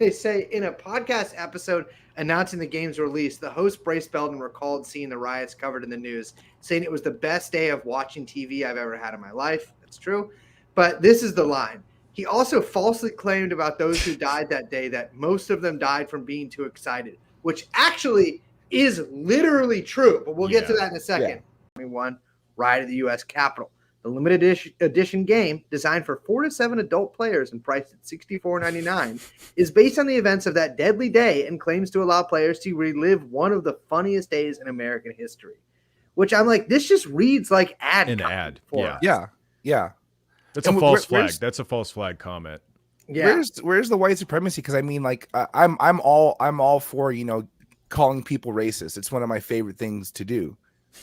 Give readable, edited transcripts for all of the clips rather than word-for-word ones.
They say in a podcast episode announcing the game's release, the host Bryce Belden recalled seeing the riots covered in the news, saying it was the best day of watching TV I've ever had in my life. That's true. But this is the line. He also falsely claimed about those who died that day that most of them died from being too excited, which actually is literally true. But we'll get to that in a second. Yeah. One, riot at the U.S. Capitol. The limited edition game, designed for 4 to 7 adult players and priced at $64.99, is based on the events of that deadly day and claims to allow players to relive one of the funniest days in American history. Which I'm like, this just reads like an ad. Yeah. That's a false flag. That's a false flag comment. Yeah. Where's the white supremacy? Because I mean, like, I'm all for, you know, calling people racist. It's one of my favorite things to do.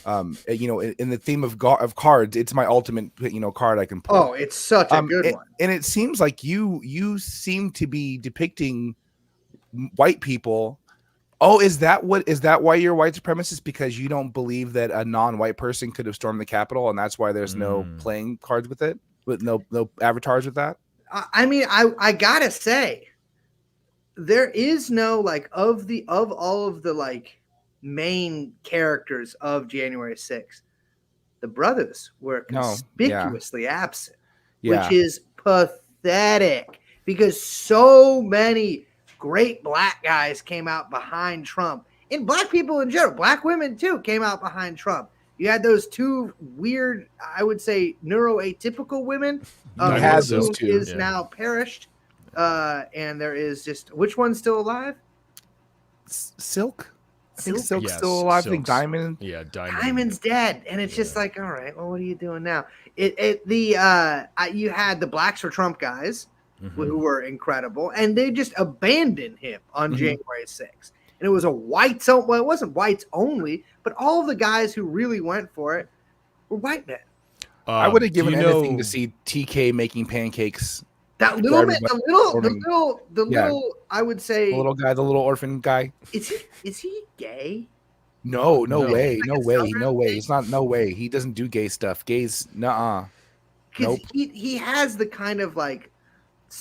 You know, in the theme of cards, it's my ultimate, you know, card I can pull. Oh, it's such a good one. And it seems like you seem to be depicting white people. Oh, is that why you're white supremacist? Because you don't believe that a non-white person could have stormed the Capitol, and that's why there's no playing cards with it, with no avatars with that? I mean, I gotta say, there is no like of all of the like main characters of January 6th, the brothers were conspicuously absent, which is pathetic because so many great black guys came out behind Trump, and black people in general, black women too, came out behind Trump. You had those two weird, I would say, neuroatypical women. Has those two is now perished, and there is just which one's still alive? Silk. I think Silk's still alive. I think Diamond. Yeah, Diamond's dead, and it's just like, all right, well, what are you doing now? You had the Blacks for Trump guys who were incredible, and they just abandoned him on January 6th. And it was a whites. Well, it wasn't whites only, but all of the guys who really went for it were white men. I would have given anything to see TK making pancakes. That little bit, the little, I would say, the little guy, the little orphan guy. Is he gay? No way. It's not. No way. He doesn't do gay stuff. Gays, nuh-uh. Nope. He has the kind of like,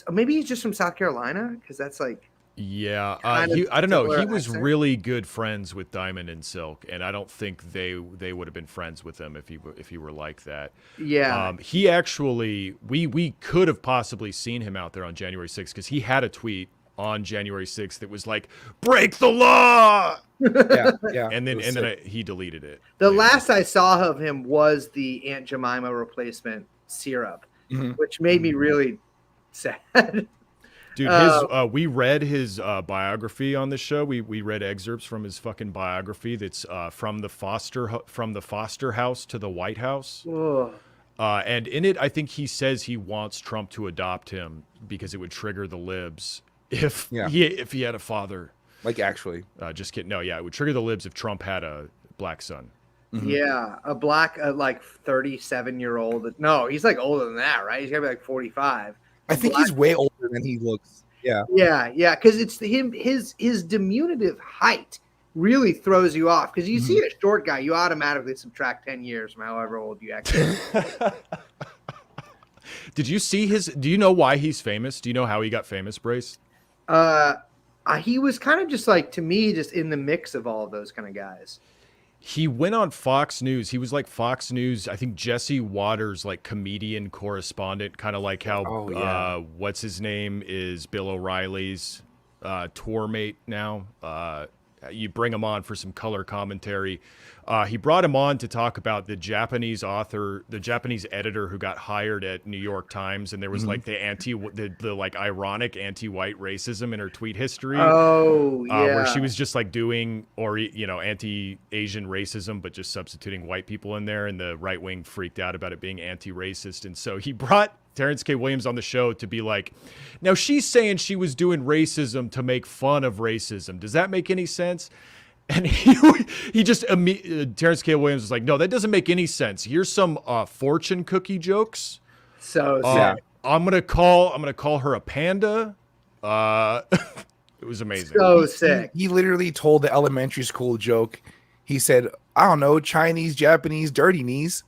maybe he's just from South Carolina because that's like. Yeah, I don't know. He was really good friends with Diamond and Silk, and I don't think they would have been friends with him if he were like that. Yeah. He actually, we could have possibly seen him out there on January 6th because he had a tweet on January 6th that was like, "Break the law." Yeah. And then he deleted it. The last I saw of him was the Aunt Jemima replacement syrup, which made me really sad. Dude, we read his biography on the show. We read excerpts from his fucking biography. That's from the Foster house to the White House. And in it, I think he says he wants Trump to adopt him because it would trigger the libs if he had a father. Like actually, just kidding. No, it would trigger the libs if Trump had a black son. Yeah, a black like 37-year-old. No, he's like older than that, right? He's gotta be like 45. I think he's way older than he looks. Yeah. Because it's him. His diminutive height really throws you off. Because you see a short guy, you automatically subtract 10 years from however old you actually. Did you see his? Do you know why he's famous? Do you know how he got famous, Brace? He was kind of just like, to me, just in the mix of all of those kind of guys. He went on Fox News. He was like Fox News, I think Jesse Waters, like comedian correspondent, kind of like how what's his name is Bill O'Reilly's tour mate now. You bring him on for some color commentary. He brought him on to talk about the Japanese author, the Japanese editor who got hired at New York Times, and there was like the like ironic anti-white racism in her tweet history. Where she was just like doing anti-Asian racism, but just substituting white people in there, and the right wing freaked out about it being anti-racist, and so he brought Terence K. Williams on the show to be like, now she's saying she was doing racism to make fun of racism. Does that make any sense? And he just Terence K. Williams was like, no, that doesn't make any sense. Here's some fortune cookie jokes. So sad. I'm gonna call her a panda. It was amazing. So sick. He literally told the elementary school joke. He said, I don't know, Chinese, Japanese, dirty knees.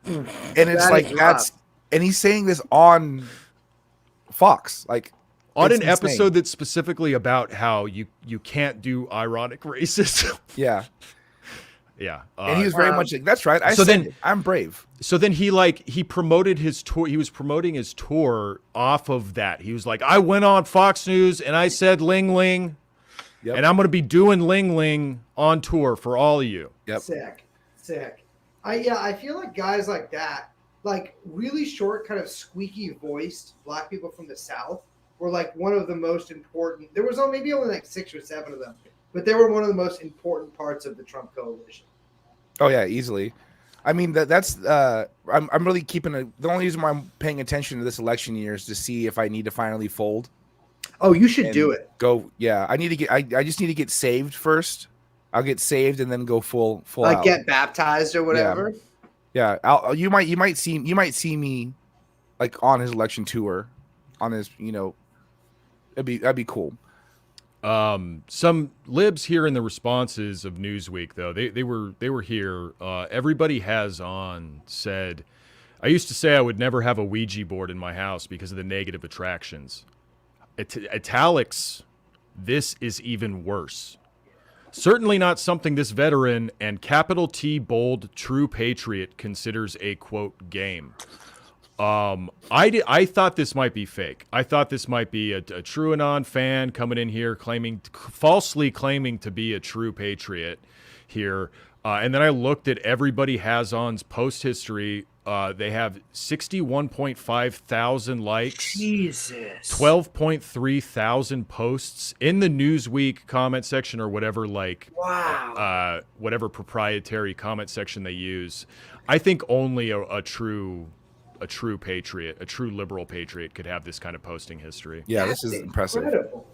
And it's like that's. And he's saying this on Fox. Like, on It's an insane. episode that's specifically about how you can't do ironic racism. Yeah. Yeah. And he was very much like, that's right. I'm brave. So then he promoted his tour. He was promoting his tour off of that. He was like, I went on Fox News and I said Ling Ling. Yep. And I'm going to be doing Ling Ling on tour for all of you. Yep. Sick. I feel like guys like that, like really short, kind of squeaky voiced black people from the South were like one of the most important. There was maybe only like 6 or 7 of them, but they were one of the most important parts of the Trump coalition. Oh yeah, easily. I mean that's I'm really keeping the only reason why I'm paying attention to this election year is to see if I need to finally fold. Oh, you should do it. Go, yeah. I need to get. I just need to get saved first. I'll get saved and then go full like out. Get baptized or whatever. Yeah. You might see me like on his election tour, on his that'd be cool. Some libs here in the responses of Newsweek though they were here. Everybody has on said, I used to say I would never have a Ouija board in my house because of the negative attractions. Italics, this is even worse. Certainly not something this veteran and capital T bold true patriot considers a quote game. I thought this might be fake. I thought this might be a TrueAnon fan coming in here falsely claiming to be a true patriot here. And then I looked at everybody has on's post history. They have 61.5 thousand likes. Jesus. 12.3 thousand posts in the Newsweek comment section or whatever, Wow. Whatever proprietary comment section they use. I think only a true patriot, a true liberal patriot could have this kind of posting history. Yeah, That's this is impressive. Incredible.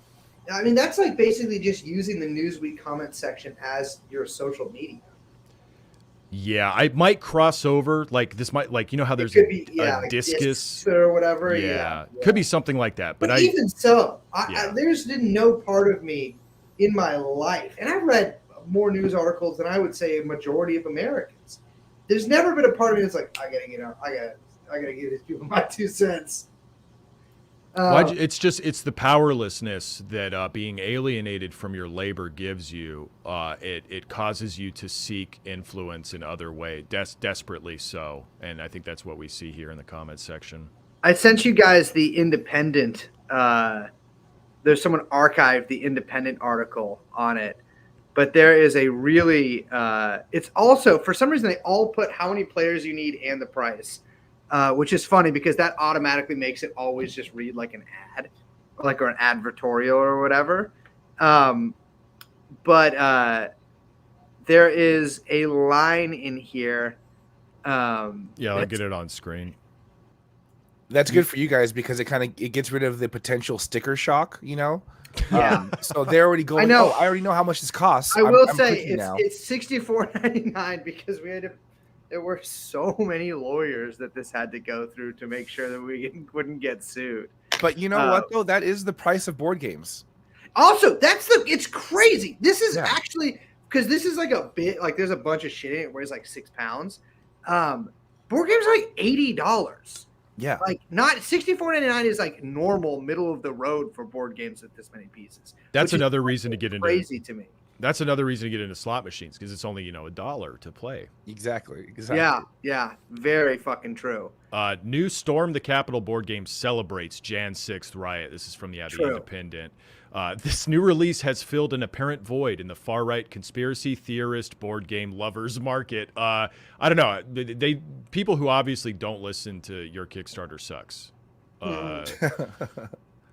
I mean, that's like basically just using the Newsweek comment section as your social media. Yeah, I might cross over. Like this might, like, you know how there's It could be, a like discus or whatever. Yeah, could be something like that. But even so, there's been no part of me in my life, and I've read more news articles than I would say a majority of Americans. There's never been a part of me that's like, I gotta give these people my 2 cents. It's the powerlessness that being alienated from your labor gives you. It causes you to seek influence in other ways, desperately so. And I think that's what we see here in the comments section. I sent you guys the Independent. There's someone archived the Independent article on it, but there is a really. It's also, for some reason, they all put how many players you need and the price. Which is funny because that automatically makes it always just read like an ad, or an advertorial or whatever. But there is a line in here. I'll get it on screen. That's good for you guys because it gets rid of the potential sticker shock, Yeah. So they're already going. I know. Oh, I already know how much this costs. I will say it's $64.99 because there were so many lawyers that this had to go through to make sure that we wouldn't get sued. But you know what, though? That is the price of board games. Also, it's crazy. This is actually, because this is like a bit, like there's a bunch of shit in it. It weighs like 6 pounds. Board games are like $80. Yeah. Like not $64.99 is like normal middle of the road for board games with this many pieces. That's another reason to get into crazy to me. That's another reason to get into slot machines because it's only $1 to play. Exactly. Yeah, very fucking true. New Storm the Capitol board game celebrates Jan 6th riot. This is from the Independent. This new release has filled an apparent void in the far-right conspiracy theorist board game lovers market. I don't know. People who obviously don't listen to Your Kickstarter Sucks.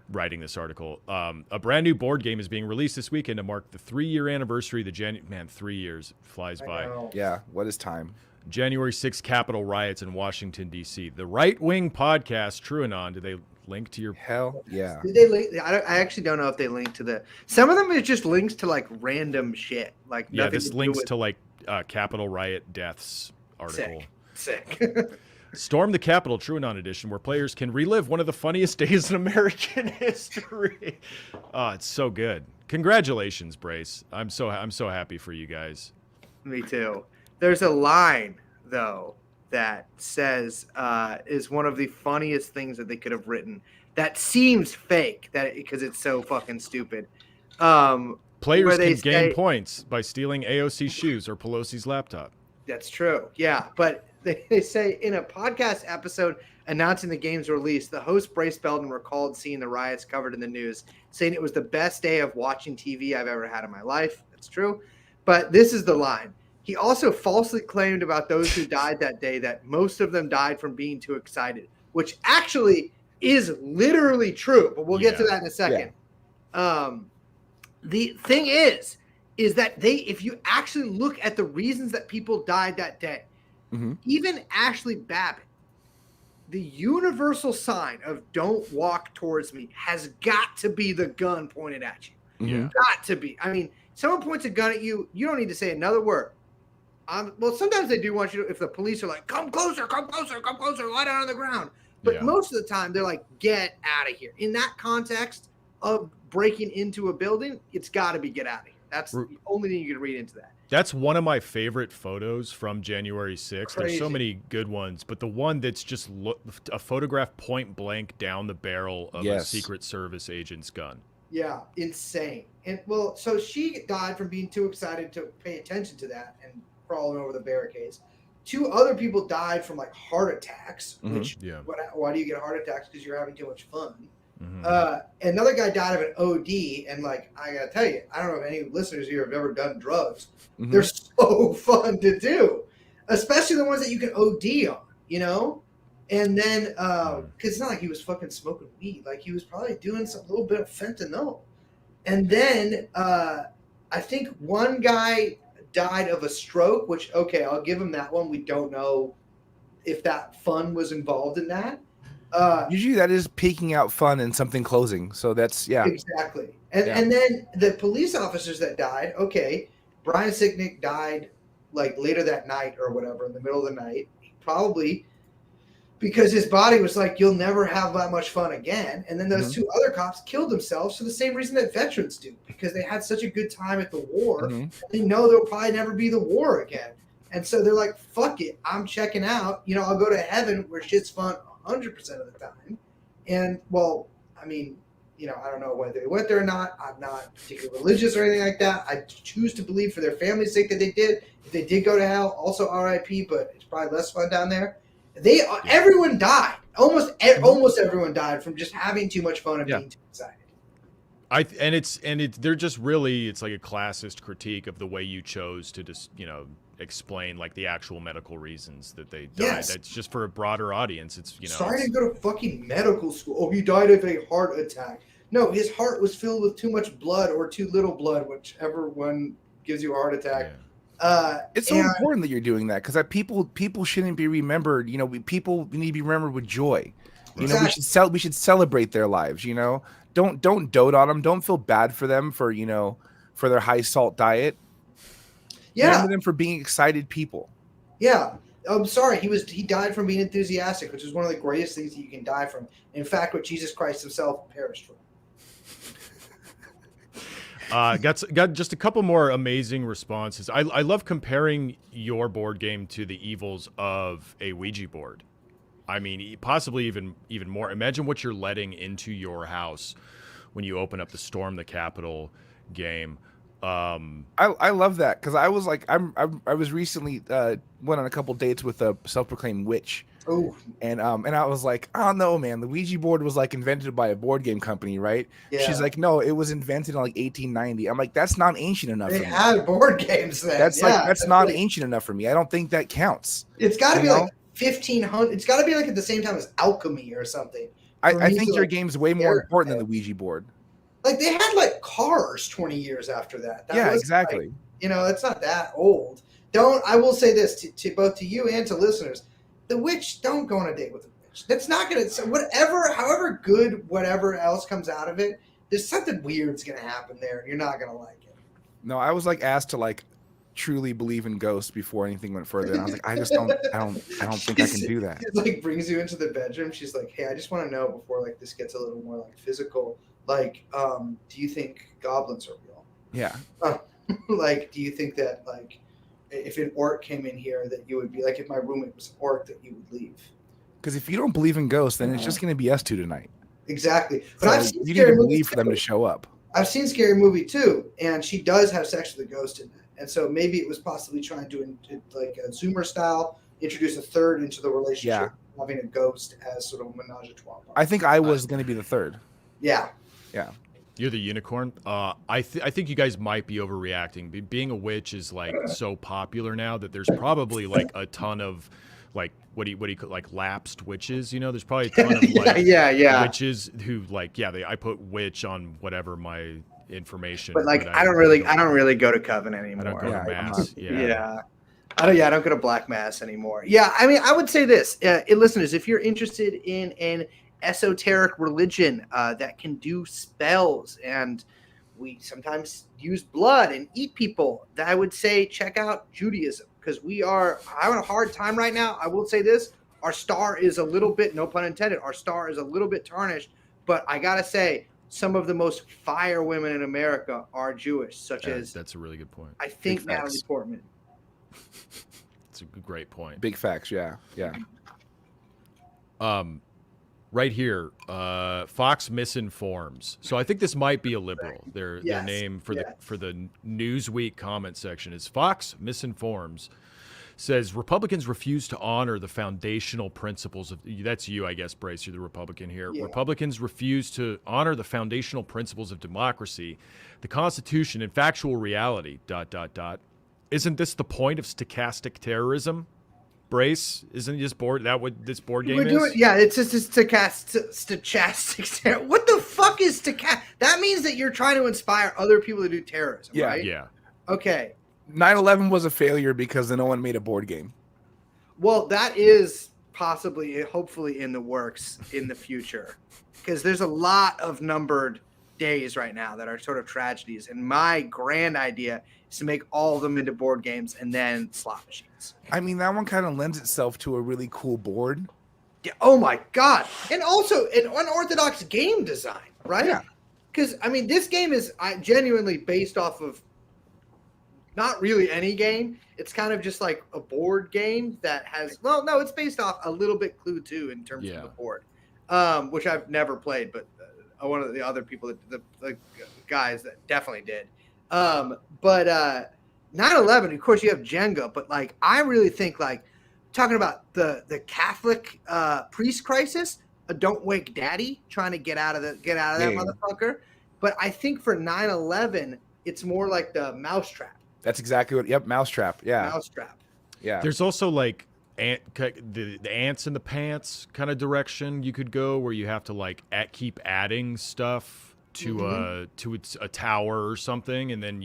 Writing this article. A brand new board game is being released this weekend to mark the 3-year anniversary of the 3 years flies by. Yeah, what is time? January 6th Capitol riots in Washington, D.C. The right-wing podcast, TrueAnon, did they link to your... Hell, yeah. Did they link? I actually don't know if they link to the... Some of them is just links to, like, random shit. Like, yeah, this links to, like, Capitol riot deaths article. Sick. Storm the Capitol TrueAnon edition, where players can relive one of the funniest days in American history. Oh, it's so good. Congratulations, Brace. I'm so happy for you guys. Me too. There's a line though that says is one of the funniest things that they could have written. that seems fake because it's so fucking stupid. Players can gain points by stealing AOC shoes or Pelosi's laptop. That's true. Yeah. But they say in a podcast episode announcing the game's release, the host Bryce Belden recalled seeing the riots covered in the news, saying it was the best day of watching TV I've ever had in my life. That's true. But this is the line. He also falsely claimed about those who died that day that most of them died from being too excited, which actually is literally true. But we'll get to that in a second. Yeah. The thing is that if you actually look at the reasons that people died that day, even Ashley Babbitt, the universal sign of "don't walk towards me" has got to be the gun pointed at you. Yeah. Got to be. I mean, someone points a gun at you, you don't need to say another word. Well, sometimes they do want you to, if the police are like, come closer, lie down on the ground. But most of the time, they're like, get out of here. In that context of breaking into a building, it's got to be get out of here. That's the only thing you can read into that. That's one of my favorite photos from January 6th. Crazy. There's so many good ones, but the one that's just a photograph point blank down the barrel of a Secret Service agent's gun. Yeah, insane. And well, so she died from being too excited to pay attention to that and crawling over the barricades. 2 other people died from like heart attacks, which why do you get heart attacks? Because you're having too much fun. Another guy died of an OD, and like I gotta tell you, I don't know if any listeners here have ever done drugs. They're so fun to do, especially the ones that you can OD on, you know. And then because it's not like he was fucking smoking weed, like he was probably doing some little bit of fentanyl. And then I think one guy died of a stroke, which I'll give him that one. We don't know if that fun was involved in that. Usually that is peeking out fun and something closing. So that's exactly. And then the police officers that died. Brian Sicknick died like later that night or whatever, in the middle of the night, probably because his body was like, you'll never have that much fun again. And then those 2 other cops killed themselves for the same reason that veterans do, because they had such a good time at the war. And they know there'll probably never be the war again. And so they're like, fuck it, I'm checking out. You know, I'll go to heaven where shit's fun 100% of the time. And well, I mean, you know, I don't know whether they went there or not. I'm not particularly religious or anything like that. I choose to believe for their family's sake that they did. If they did go to hell, also RIP, but it's probably less fun down there. Everyone died. Almost everyone died from just having too much fun and being too excited. They're just really, it's like a classist critique of the way you chose to just, you know, explain like the actual medical reasons that they died. That's just for a broader audience. It's, you know, sorry to go to fucking medical school. Oh, he died of a heart attack. No, his heart was filled with too much blood or too little blood, whichever one gives you a heart attack. It's so important that you're doing that, because people shouldn't be remembered. You know, people need to be remembered with joy. You know, we should celebrate their lives. You know, don't dote on them. Don't feel bad for them for their high salt diet. Yeah, remember them for being excited people. Yeah, I'm sorry. He died from being enthusiastic, which is one of the greatest things that you can die from. In fact, what Jesus Christ himself perished from. Got just a couple more amazing responses. I love comparing your board game to the evils of a Ouija board. I mean, possibly even more. Imagine what you're letting into your house when you open up the Storm the Capitol game. I love that, because I was like, I was recently went on a couple dates with a self-proclaimed witch. Oh, and I was like, oh no, man, the Ouija board was like invented by a board game company, right? Yeah. She's like, no, it was invented in like 1890. I'm like, that's not ancient enough. They had board games then. That's not ancient enough for me. I don't think that counts. It's got to be like 1500. It's got to be like at the same time as alchemy or something. I think your game's way more important than the Ouija board. Like they had like cars 20 years after that. Yeah, exactly. Like, you know, it's not that old. I will say this to both to you and to listeners. The witch, don't go on a date with a witch. That's not going to, however good whatever else comes out of it, there's something weird's going to happen there, and you're not going to like it. No, I was like asked to like truly believe in ghosts before anything went further. And I was like, I don't think I can do that. She like brings you into the bedroom. She's like, hey, I just want to know before like this gets a little more like physical. Like, do you think goblins are real? Yeah. Like, do you think that like, if an orc came in here, that you would be like, if my roommate was an orc, that you would leave? Because if you don't believe in ghosts, then it's just going to be us two tonight. Exactly. But So I've seen you need Scary to Movie believe for them to show up. I've seen Scary Movie too, and she does have sex with a ghost in it. And so maybe it was possibly trying to, like a Zoomer style, introduce a third into the relationship, having a ghost as sort of a menage a trois. I think I was going to be the third. Yeah. Yeah. You're the unicorn. I think you guys might be overreacting. Being a witch is like so popular now that there's probably like a ton of like what do you call, like lapsed witches? You know, there's probably a ton of like witches who like I put witch on whatever my information. But like I don't really go to Coven anymore. I don't go to mass. I don't go to Black Mass anymore. Yeah, I mean, I would say this, listeners, if you're interested in an esoteric religion that can do spells and we sometimes use blood and eat people, I would say check out Judaism, because we are having a hard time right now. I will say this, our star is a little bit, no pun intended, our star is a little bit tarnished, but I gotta say some of the most fire women in America are Jewish, such as that's a really good point. I think Natalie Portman. It's a great point. Big facts, yeah. Right here, Fox misinforms. So I think this might be a liberal. Their name for the Newsweek comment section is Fox misinforms. Says Republicans refuse to honor the foundational principles of, that's you, I guess, Brace, you're the Republican here. Yeah. Republicans refuse to honor the foundational principles of democracy, the Constitution, and factual reality, ... Isn't this the point of stochastic terrorism? Brace, isn't this board that what this board game is? Yeah, it's just stochastic terror. What the fuck is stochastic? That means that you're trying to inspire other people to do terrorism, right? Yeah. Okay. 9/11 was a failure because no one made a board game. Well, that is possibly, hopefully, in the works in the future, because there's a lot of numbered days right now that are sort of tragedies, and my grand idea is to make all of them into board games and then slot machines. I mean, that one kind of lends itself to a really cool board. Yeah. Oh my god! And also an unorthodox game design, right? Yeah. Because I mean, this game is genuinely based off of not really any game. It's kind of just like a board game that has, well, no, it's based off a little bit Clue 2 in terms of the board, which I've never played, but one of the other people, the guys that definitely did. But 9/11, of course, you have Jenga, but like I really think like talking about the Catholic priest crisis, a don't wake daddy trying to get out of that motherfucker. But I think for 9/11, it's more like the mousetrap. That's exactly what. Yep, mousetrap. Yeah, mousetrap. Yeah. There's also like the ants in the pants kind of direction you could go, where you have to like keep adding stuff to a tower or something, and then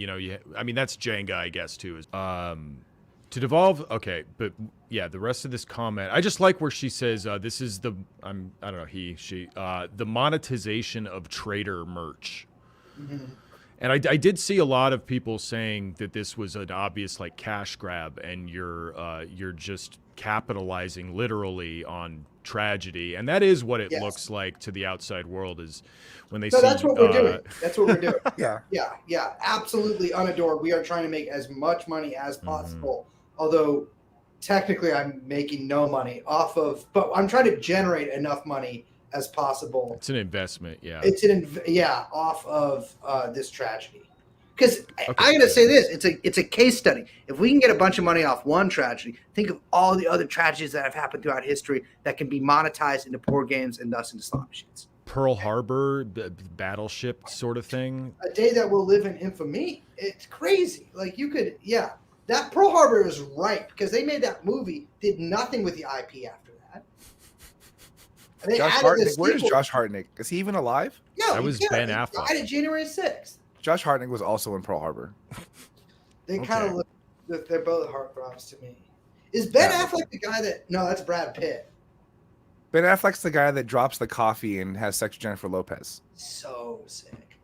I mean that's Jenga, I guess, too. To devolve, okay, but yeah, the rest of this comment, I just like where she says this is the I don't know, she the monetization of trader merch. Mm-hmm. And I did see a lot of people saying that this was an obvious like cash grab, and you're just capitalizing literally on tragedy, and that is what it looks like to the outside world is when they see. That's what we're doing. That's what we're doing. Yeah, absolutely unadored. We are trying to make as much money as possible, although technically I'm making no money off of, but I'm trying to generate enough money as possible. It's an investment, yeah. Off of this tragedy. Because I'm gonna say this, it's a case study. If we can get a bunch of money off one tragedy, think of all the other tragedies that have happened throughout history that can be monetized into board games and thus into slot machines. Pearl Harbor, battleship sort of thing. A day that will live in infamy. It's crazy. Like you could, that Pearl Harbor is right because they made that movie, did nothing with the IP after that. Josh Hartnett. Where is Josh Hartnett? Is he even alive? No, that was Ben Affleck. He died on January 6th. Josh Hartnett was also in Pearl Harbor. They kind of look. They're both heartthrobs to me. Is Ben Affleck the guy that? No, that's Brad Pitt. Ben Affleck's the guy that drops the coffee and has sex with Jennifer Lopez. So sick.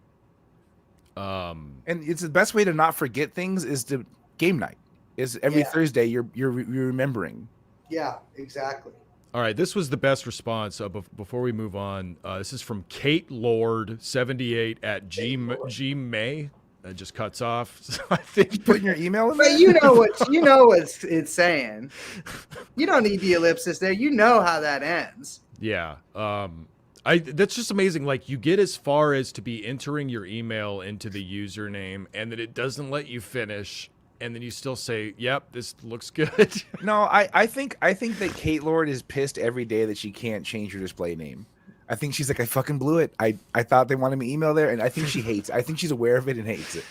And it's the best way to not forget things is to game night. Is every Thursday you're remembering. Yeah, exactly. All right, this was the best response. Before we move on, this is from Kate Lord 78 at Gmail. That just cuts off. So I think you putting your email in there. But you know what it's saying. You don't need the ellipsis there. You know how that ends. Yeah. That's just amazing. Like, you get as far as to be entering your email into the username, and then it doesn't let you finish, and then you still say, "Yep, this looks good." No, I think that Kate Lord is pissed every day that she can't change her display name. I think she's like, I fucking blew it. I thought they wanted me email there, and I think she hates it. I think she's aware of it and hates it.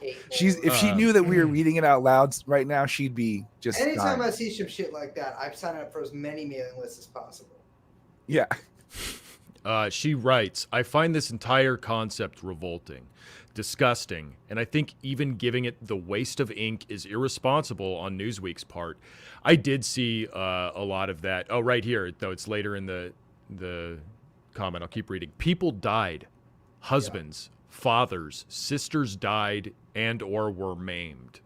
If she knew that we were reading it out loud right now, she'd be just anytime dying. I see some shit like that, I've signed up for as many mailing lists as possible. Yeah. She writes, I find this entire concept revolting, disgusting, and I think even giving it the waste of ink is irresponsible on Newsweek's part. I did see a lot of that. Oh, right here, though it's later in the comment. I'll keep reading. People died. Husbands, fathers, sisters died and or were maimed.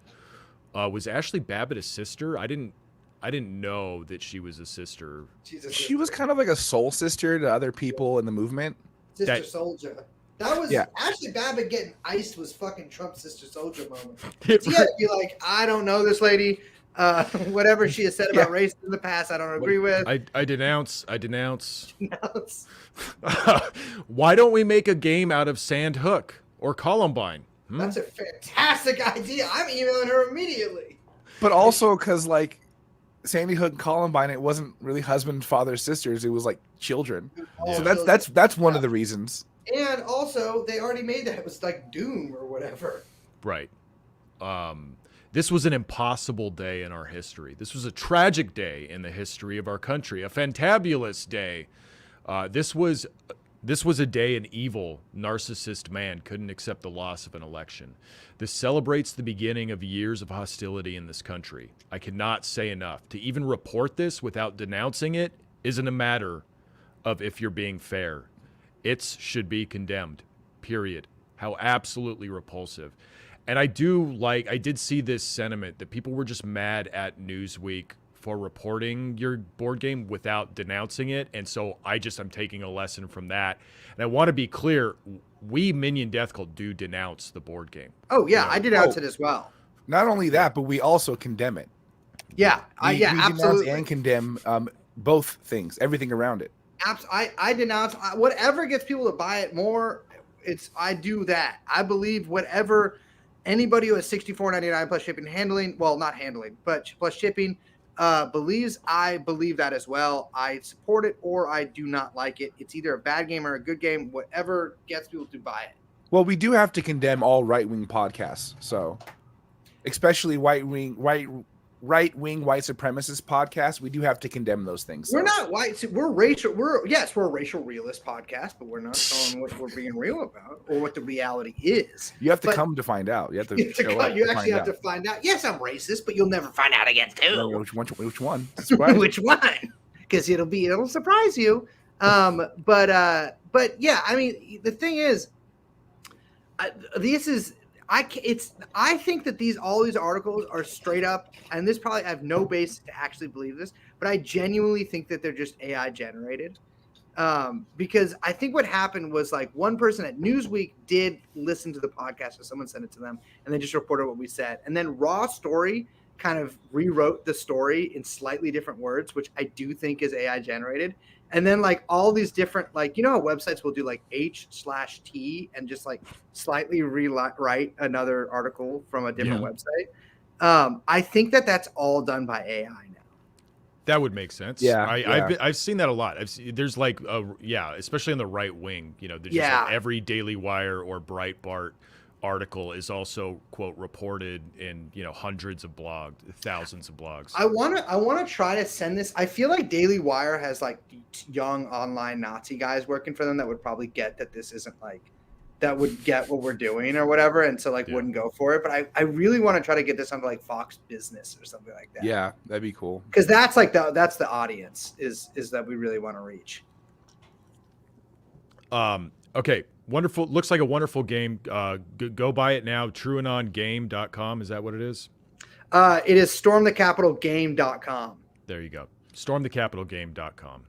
Was Ashley Babbitt a sister? I didn't know that she was a sister. She was kind of like a soul sister to other people in the movement. Sister Soldier. That was Ashley Babbitt getting iced was fucking Trump's Sister Soldier moment. He had to be like, I don't know this lady. Whatever she has said about race in the past, I don't agree with. I denounce. Why don't we make a game out of Sand Hook or Columbine? That's a fantastic idea. I'm emailing her immediately. But also because like Sandy Hook and Columbine, it wasn't really husband, father, sisters. It was like children. So that's one of the reasons. And also, they already made that. It was like Doom or whatever. Right. This was an impossible day in our history. This was a tragic day in the history of our country. A fantabulous day. This was a day an evil, narcissist man couldn't accept the loss of an election. This celebrates the beginning of years of hostility in this country. I cannot say enough. To even report this without denouncing it isn't a matter of if you're being fair. It should be condemned, period. How absolutely repulsive. And I did see this sentiment that people were just mad at Newsweek for reporting your board game without denouncing it. And so I'm taking a lesson from that. And I want to be clear, we Minion Death Cult do denounce the board game. Oh yeah, I denounce it as well. Not only that, but we also condemn it. Yeah, we absolutely. denounce and condemn both things, everything around it. I denounce whatever gets people to buy it more. I do that. I believe whatever anybody who has $64.99 plus shipping handling, well, not handling, but plus shipping, believes. I believe that as well. I support it or I do not like it. It's either a bad game or a good game. Whatever gets people to buy it. Well, we do have to condemn all right-wing podcasts, so especially right-wing white supremacist podcasts. We do have to condemn those things. We're not white. We're racial. We're a racial realist podcast, but we're not telling what we're being real about or what the reality is. You have to come to find out. You have to. You actually have to find out. Yes, I'm racist, but you'll never find out against who. Which one? Which one? Because it'll surprise you. But yeah, I mean, the thing is, I think that all these articles are straight up, and this probably I have no basis to actually believe this, but I genuinely think that they're just AI generated. Because I think what happened was like one person at Newsweek did listen to the podcast, or someone sent it to them, and they just reported what we said. And then Raw Story kind of rewrote the story in slightly different words, which I do think is AI generated. And then like all these different, like, how websites will do like H/T and just like slightly rewrite another article from a different website. I think that that's all done by AI now. That would make sense. Yeah, I've seen that a lot. There's like, especially on the right wing, there's just like every Daily Wire or Breitbart article is also quote reported in hundreds of blogs, thousands of blogs. I want to try to send this. I feel like Daily Wire has like young online Nazi guys working for them that would probably get that this isn't like that would get what we're doing or whatever, and so wouldn't go for it. But I really want to try to get this onto like Fox Business or something like that. Yeah, that'd be cool. Because that's like that's the audience is that we really want to reach. Okay. Wonderful. Looks like a wonderful game. Go buy it now. TrueAnonGame.com. Is that what it is? It is stormthecapitalgame.com. There you go. Stormthecapitalgame.com.